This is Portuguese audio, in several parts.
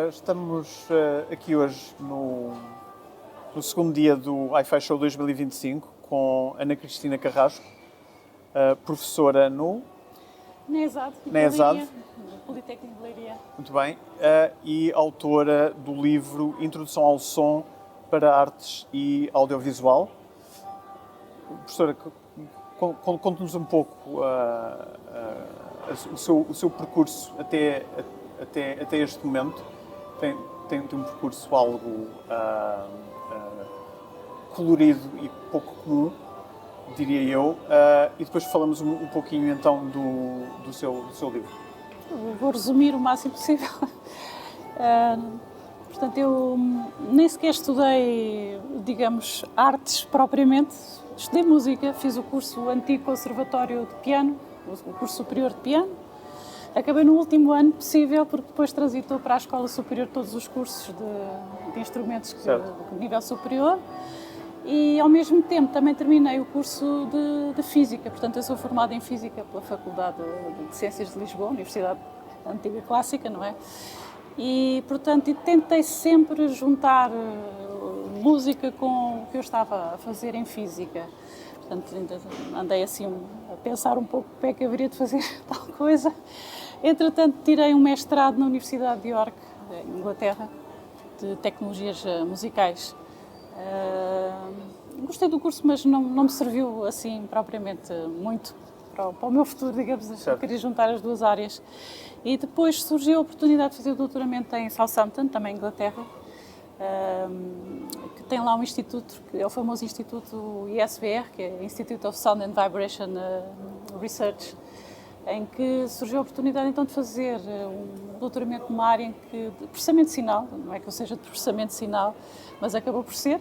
Estamos aqui hoje no segundo dia do Hi-Fi Show 2025 com Ana Cristina Carrasco, professora no NESAD, Politécnico de Leiria. Muito bem. E autora do livro Introdução ao Som para Artes e Audiovisual. Professora, conte-nos um pouco o seu percurso até este momento. Tem um percurso algo colorido e pouco comum, diria eu, e depois falamos um pouquinho então do seu livro. Vou resumir o máximo possível. Portanto, eu nem sequer estudei, digamos, artes propriamente. Estudei música, fiz o curso antigo Conservatório de Piano, o curso superior de piano. Acabei no último ano possível, porque depois transitou para a Escola Superior todos os cursos de instrumentos de nível superior. E, ao mesmo tempo, também terminei o curso de Física. Portanto, eu sou formada em Física pela Faculdade de Ciências de Lisboa, Universidade Antiga Clássica, não é? E, portanto, tentei sempre juntar música com o que eu estava a fazer em Física. Portanto, andei assim a pensar um pouco o que é que haveria de fazer tal coisa. Entretanto, tirei um mestrado na Universidade de York, em Inglaterra, de Tecnologias Musicais. Gostei do curso, mas não me serviu assim propriamente muito para o meu futuro, digamos. Eu queria juntar as duas áreas. E depois surgiu a oportunidade de fazer o doutoramento em Southampton, também em Inglaterra, que tem lá um instituto, que é o famoso instituto ISVR, que é Institute of Sound and Vibration Research, em que surgiu a oportunidade então de fazer um doutoramento numa área de processamento de sinal, não é que eu seja de processamento de sinal, mas acabou por ser,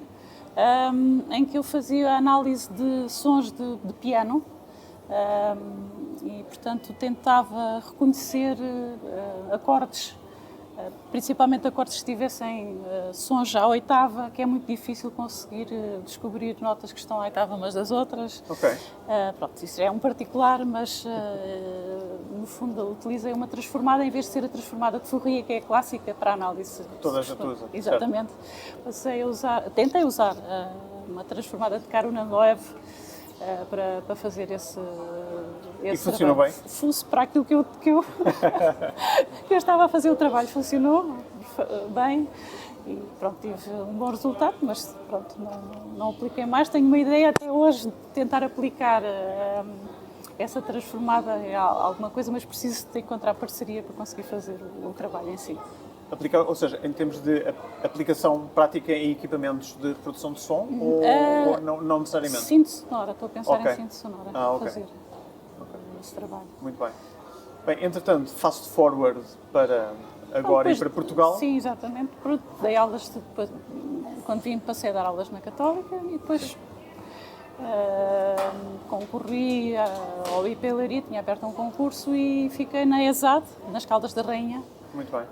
em que eu fazia a análise de sons de piano e, portanto, tentava reconhecer acordes, principalmente acordes que tivessem sons à oitava, que é muito difícil conseguir descobrir notas que estão à oitava umas das outras. Ok. Pronto, isso é um particular, mas no fundo utilizei uma transformada em vez de ser a transformada de Fourier, que é a clássica para a análise. Todas as tuas. Exatamente. Tentei usar uma transformada de Karunan-Loew para fazer esse e funcionou bem? Para aquilo que eu que eu estava a fazer o trabalho, funcionou bem e pronto, tive um bom resultado, mas pronto, não apliquei mais. Tenho uma ideia até hoje de tentar aplicar essa transformada em alguma coisa, mas preciso de encontrar parceria para conseguir fazer o trabalho em si. Ou seja, em termos de aplicação prática em equipamentos de reprodução de som ou não necessariamente? Síntese sonora, estou a pensar em síntese sonora fazer esse trabalho. Muito bem. Bem, entretanto, fast forward para agora e para Portugal. Sim, exatamente. Dei aulas, quando vim passei a dar aulas na Católica e depois concorri ao IP Leiria, tinha aberto um concurso e fiquei na ESAD, nas Caldas da Rainha. Muito bem.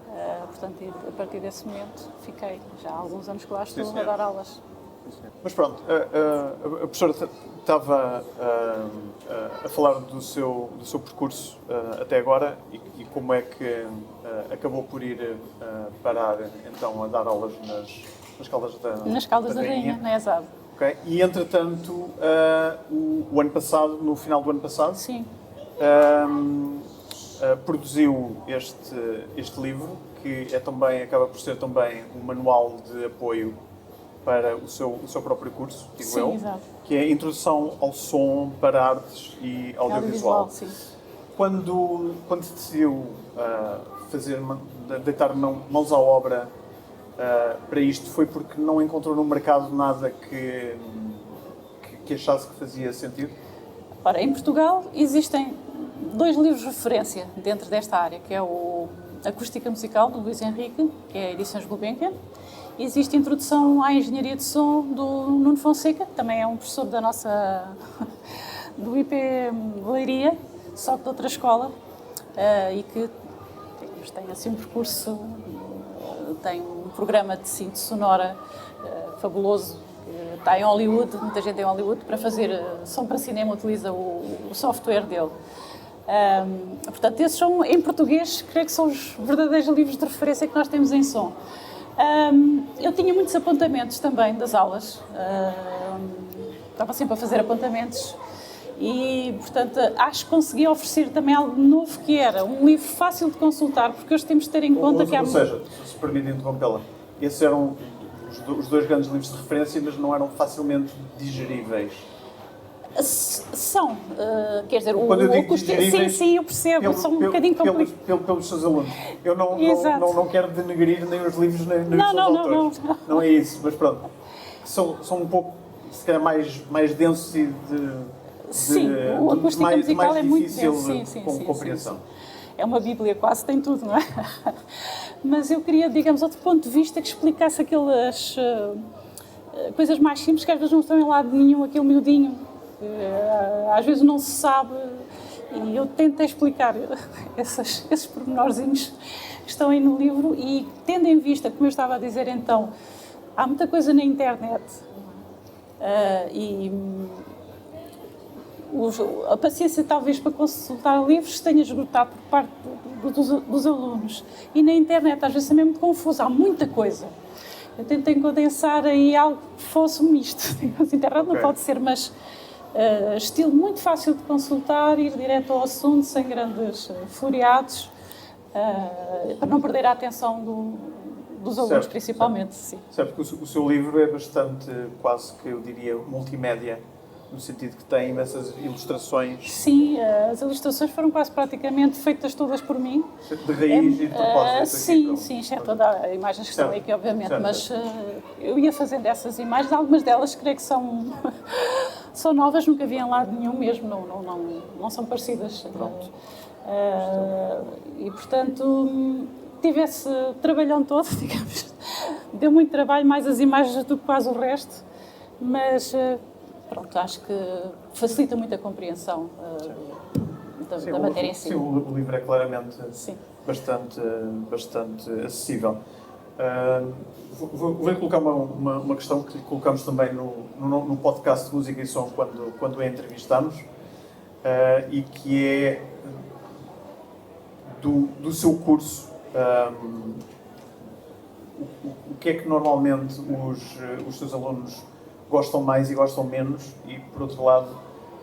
Portanto, a partir desse momento, fiquei já há alguns anos que lá estou a dar aulas. Mas pronto, a professora estava a falar do seu percurso até agora e como é que acabou por ir parar então a dar aulas nas Caldas da Rainha. Na ESAD. Okay. E entretanto, o ano passado, no final do ano passado, sim. Produziu este livro, que acaba por ser também um manual de apoio para o seu próprio curso, digo eu, exato. Que é a Introdução ao Som para Artes e Audiovisual. Sim. Quando decidiu deitar mãos à obra para isto, foi porque não encontrou no mercado nada que achasse que fazia sentido? Ora, em Portugal existem 2 livros de referência dentro desta área, que é o Acústica Musical, do Luís Henrique, que é a Edições Gulbenkian. Existe a Introdução à Engenharia de Som, do Nuno Fonseca, que também é um professor do IP Leiria, só que de outra escola, e que tem assim um percurso, tem um programa de síntese sonora fabuloso, está em Hollywood, muita gente em Hollywood, para fazer som para cinema utiliza o software dele. Portanto, esses são, em português, creio que são os verdadeiros livros de referência que nós temos em som. Eu tinha muitos apontamentos também das aulas. Estava sempre a fazer apontamentos. E, portanto, acho que consegui oferecer também algo novo, que era um livro fácil de consultar, porque hoje temos de ter em conta que há... Ou seja, se permite interrompê-la, esses eram os dois grandes livros de referência, mas não eram facilmente digeríveis. São, quer dizer, Quando eu digo digeríveis, sim, eu percebo, são um bocadinho complicados. Pelos seus alunos. Eu não quero denegrir nem os livros, nem os seus autores. Não é isso, mas pronto. São um pouco, se calhar, mais densos e sim, a acústica musical é muito difícil de compreensão. Sim. É uma bíblia, quase tem tudo, não é? Mas eu queria, digamos, outro ponto de vista que explicasse aquelas coisas mais simples que às vezes não estão em lado nenhum, aquele miudinho, às vezes não se sabe, e eu tento explicar esses pormenorzinhos que estão aí no livro e tendo em vista, como eu estava a dizer então, há muita coisa na internet e a paciência talvez para consultar livros se tenha esgotado por parte dos alunos. E na internet às vezes também é muito confuso, há muita coisa. Eu tentei condensar em algo que fosse um misto. A internet não pode ser, mas estilo muito fácil de consultar, ir direto ao assunto, sem grandes floreados, para não perder a atenção dos alunos, certo, principalmente. Certo. Sim. Certo, porque o seu livro é bastante, quase que eu diria, multimédia. No sentido que tem imensas ilustrações. Sim, as ilustrações foram quase praticamente feitas todas por mim. De raiz e de propósito. Sim, exceto as imagens que estão aqui, obviamente, mas eu ia fazendo essas imagens, algumas delas creio que são novas, nunca vi em lado nenhum mesmo, não são parecidas. Pronto. E, portanto, tive esse trabalhão todo, digamos, deu muito trabalho, mais as imagens do que quase o resto, mas... Pronto, acho que facilita muito a compreensão da matéria em si. Sim, o livro é claramente bastante acessível. Vou colocar uma questão que colocamos também no podcast de Música e Som quando a entrevistamos, e que é do seu curso. O que é que normalmente os seus alunos gostam mais e gostam menos, e por outro lado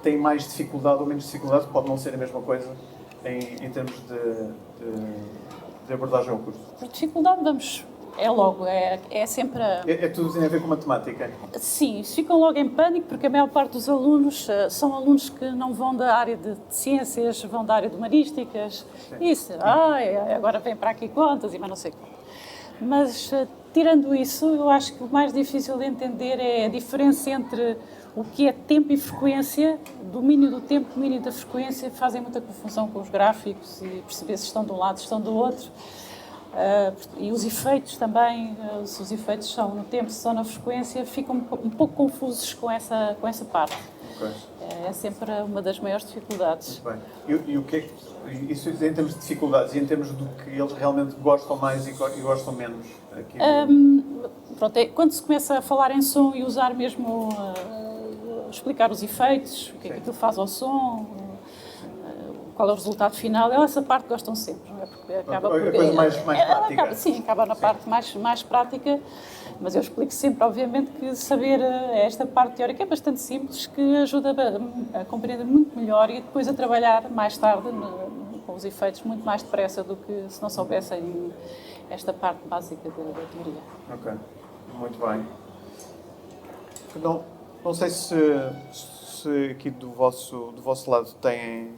têm mais dificuldade ou menos dificuldade, pode não ser a mesma coisa em termos de abordagem ao curso? Por dificuldade, é sempre tudo tem a ver com matemática? Sim, ficam logo em pânico, porque a maior parte dos alunos são alunos que não vão da área de ciências, vão da área de humanísticas. Sim. Isso, agora vem para aqui contas e mais não sei o quê. Mas, tirando isso, eu acho que o mais difícil de entender é a diferença entre o que é tempo e frequência, domínio do tempo, domínio da frequência, fazem muita confusão com os gráficos e perceber se estão de um lado, se estão do outro. E os efeitos também, se os efeitos são no tempo, se são na frequência, ficam um pouco confusos com essa parte. Okay. É sempre uma das maiores dificuldades. Muito bem. E o que é que, isso em termos de dificuldades e em termos do que eles realmente gostam mais e gostam menos? Aqui pronto, quando se começa a falar em som e usar mesmo, explicar os efeitos, o que é que aquilo faz ao som, qual é o resultado final, essa parte gostam sempre, não é? Porque acaba por... A coisa mais prática. Acaba na parte mais prática, mas eu explico sempre, obviamente, que saber esta parte teórica é bastante simples, que ajuda a compreender muito melhor e depois a trabalhar mais tarde com os efeitos muito mais depressa do que se não soubessem esta parte básica da teoria. Ok, muito bem. Não sei se aqui do vosso lado têm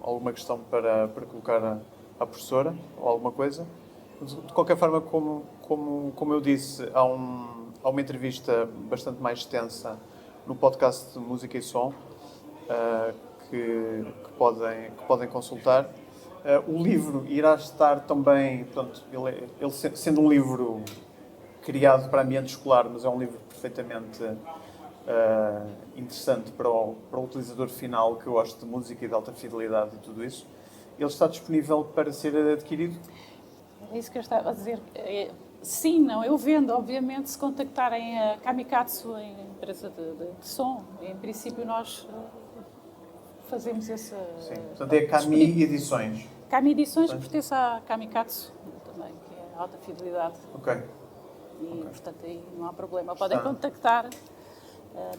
alguma questão para colocar à professora ou alguma coisa. De qualquer forma, como eu disse, há uma entrevista bastante mais extensa no podcast de Música e Som que podem consultar. O livro irá estar também, portanto, ele sendo um livro criado para ambiente escolar, mas é um livro perfeitamente interessante para o utilizador final que gosta de música e de alta fidelidade e tudo isso. Ele está disponível para ser adquirido? É isso que eu estava a dizer. Sim, não, eu vendo, obviamente, se contactarem a Kamikatsu, a empresa de som, em princípio nós fazemos esse... Sim. Portanto, é Kami Edições. Kami Edições pertence à Kamikatsu, também, que é a alta fidelidade. Ok. E, portanto, aí não há problema. Podem contactar,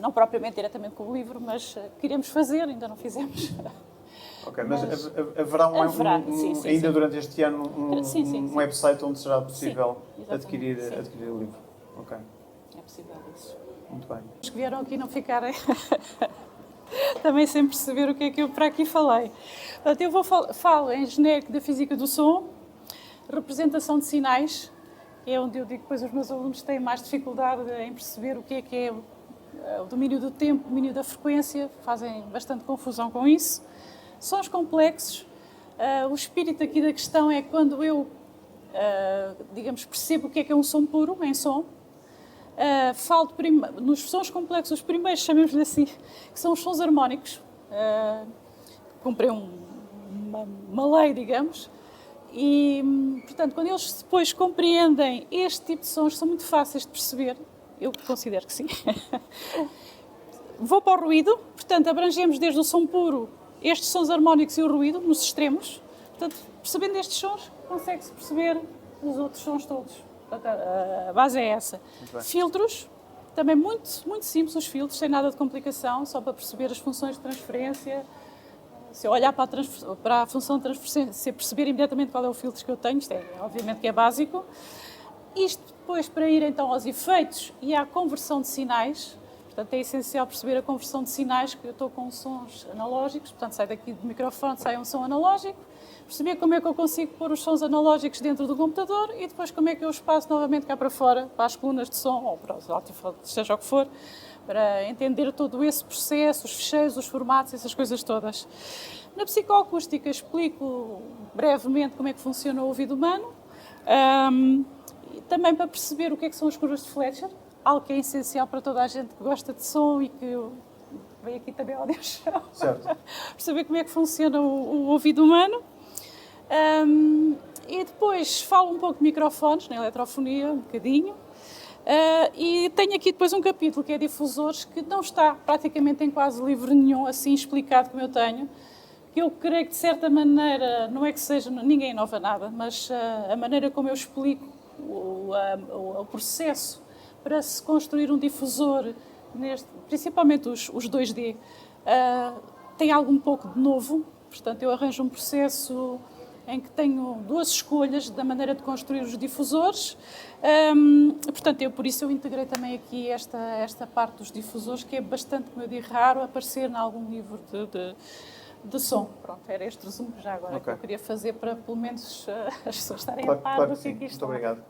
não propriamente diretamente com o livro, mas queremos fazer, ainda não fizemos. Ok, mas haverá sim, ainda durante este ano um sim. website onde será possível Sim, adquirir exatamente, o livro? Ok, É possível isso. muito bem. Os que vieram aqui não ficarem também sem perceber o que é que eu para aqui falei. Portanto, eu falo em genérico da física do som, representação de sinais, que é onde eu digo que depois os meus alunos têm mais dificuldade em perceber o que é o domínio do tempo, o domínio da frequência, fazem bastante confusão com isso. Sons complexos. O espírito aqui da questão é quando eu, digamos, percebo o que é um som puro, em som. Falo nos sons complexos, os primeiros, chamemos-lhe assim, que são os sons harmónicos. Comprei uma lei, digamos. E, portanto, quando eles depois compreendem este tipo de sons, são muito fáceis de perceber. Eu considero que sim. Vou para o ruído. Portanto, abrangemos desde o som puro estes sons harmónicos e o ruído, nos extremos. Portanto, percebendo estes sons, consegue-se perceber os outros sons todos. Portanto, a base é essa. Filtros, também muito, muito simples os filtros, sem nada de complicação, só para perceber as funções de transferência. Se eu olhar para a função de transferência, perceber imediatamente qual é o filtro que eu tenho, isto obviamente que é básico. Isto depois para ir então aos efeitos e à conversão de sinais. Portanto, é essencial perceber a conversão de sinais, que eu estou com sons analógicos, portanto, sai daqui do microfone, sai um som analógico, perceber como é que eu consigo pôr os sons analógicos dentro do computador e depois como é que eu os passo novamente cá para fora, para as colunas de som, ou para os alto-falantes, seja o que for, para entender todo esse processo, os fecheiros, os formatos, essas coisas todas. Na psicoacústica explico brevemente como é que funciona o ouvido humano, também para perceber o que é que são as curvas de Fletcher, algo que é essencial para toda a gente que gosta de som e que vem aqui também ao Deus. Certo. Perceber como é que funciona o ouvido humano. E depois falo um pouco de microfones, na eletrofonia, um bocadinho. E tenho aqui depois um capítulo que é difusores, que não está praticamente em quase livro nenhum, assim explicado como eu tenho, que eu creio que de certa maneira, não é que seja, ninguém inova nada, mas a maneira como eu explico o processo para se construir um difusor, principalmente os 2D, tem algo um pouco de novo. Portanto, eu arranjo um processo em que tenho duas escolhas da maneira de construir os difusores. Portanto, por isso eu integrei também aqui esta parte dos difusores, que é bastante, como eu digo, raro aparecer em algum livro de som. Pronto, era este resumo já agora que eu queria fazer para, pelo menos, as pessoas estarem a par do que aqui está. Muito obrigado.